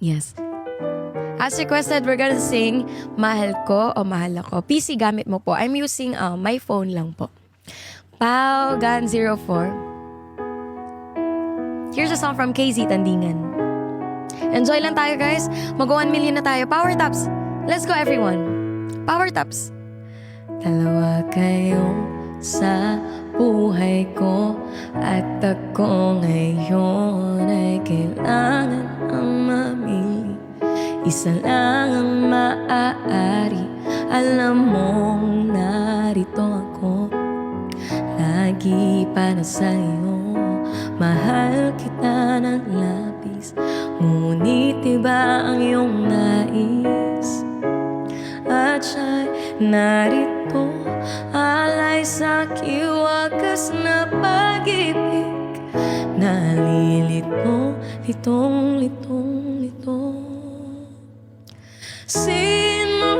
Yes. As requested, we're gonna sing Mahal Ko o Mahal Ako. PC gamit mo po. I'm using my phone lang po. Pao Gan 04. Here's a song from KZ Tandingan. Enjoy lang tayo, guys. Mag-1 million na tayo. Power taps. Let's go, everyone. Power taps. Dalawa kayo sa buhay ko at ako ngayon ay kailangan ang mamili. Isa lang ang maaari. Alam mong narito ako lagi para sa'yo. Mahal kita ng labis, ngunit iba ang iyong nais. At siya'y narito, alay sa kiwagas na pag-ibig. Nalilito, litong-lito. Sino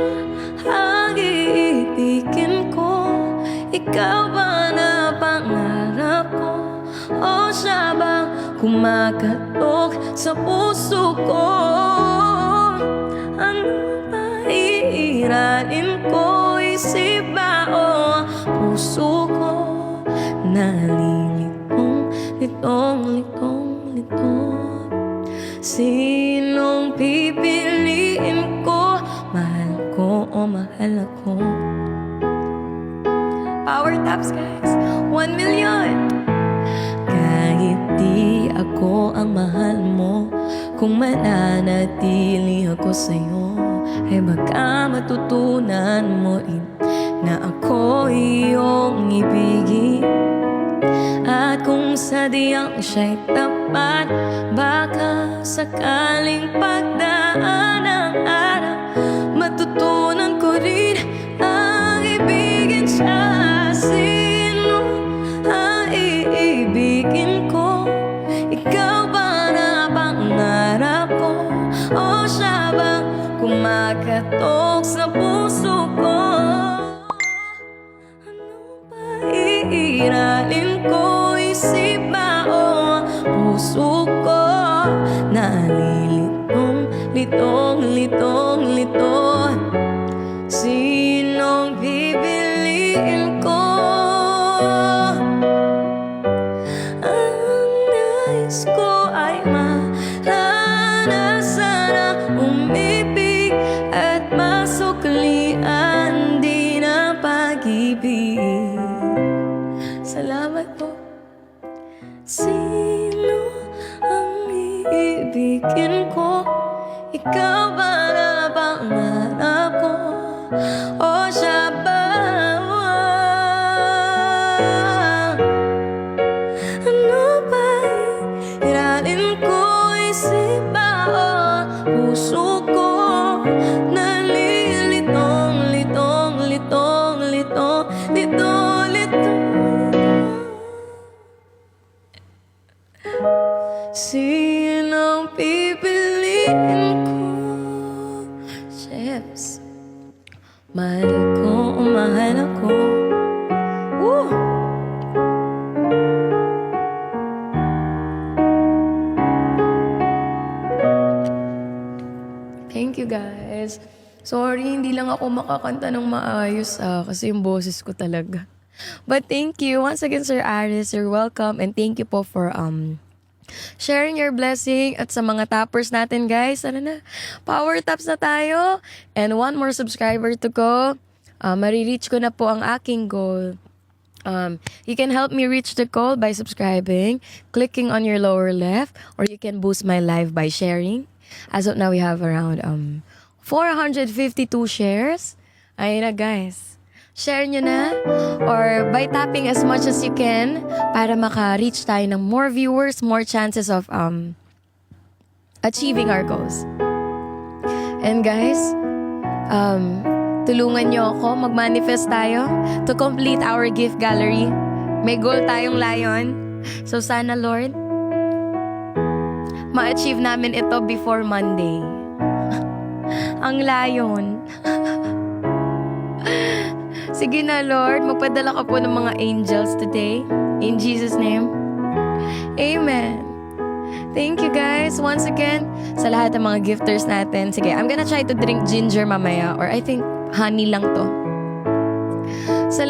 ang iibigin ko? Ikaw ba na pangarap ko? O siya bang kumakatok sa puso ko? Ano ba iiralin ko? Isip ba o puso ko? Litong-litong. Sinong pipiliin ko? Mahal ko o mahal ako? Power taps, guys. 1 million. Kahit di ako ang mahal mo, kung mananatili ako sa'yo, ay baka matutunan mo rin na ako iyong ibigin. At kung sadyang siya'y tapat, baka sakaling pagdaan ng araw, matutunan ko rin ang ibigin siya. Sino ang iibigin ko? Ikaw ba na pangarap ko? O siya bang kumakatok sa puso ko? Ano ba iiralin ko? Isip ba o puso ko? Nalilitong, litong-lito. Sinong pipiliin ko? Ang nais ko ay maranasan na umibig at masuklian din ang pag-ibig. Salamat po. Sino ang iibigin ko? Ikaw ba na pangarap ko? O siya ba? Ano ba iralin ko? Isip ba o puso ko? Nalilitong. Sinong pipiliin ko? Chips. Mahal ko o mahal ako? Woo! Thank you, guys. Sorry, hindi lang ako makakanta ng maayos kasi yung boses ko talaga. But thank you. Once again, Sir Aris, you're welcome. And thank you po for sharing your blessing. At sa mga tappers natin, guys, ano na, power taps na tayo. And 1 more subscriber to go. Marireach ko na po ang aking goal. You can help me reach the goal by subscribing, clicking on your lower left, or you can boost my live by sharing. As of now, we have around 452 shares. Ayun na, guys. Share nyo na or by tapping as much as you can para maka-reach tayo ng more viewers, more chances of achieving our goals. And guys, tulungan nyo ako, mag-manifest tayo to complete our gift gallery. May goal tayong layon. So sana, Lord, ma-achieve namin ito before Monday. Ang layon. Sige na, Lord, magpadala ka po ng mga angels today. In Jesus' name, Amen. Thank you guys once again sa lahat ng mga gifters natin. Sige, I'm gonna try to drink ginger mamaya or I think honey lang to.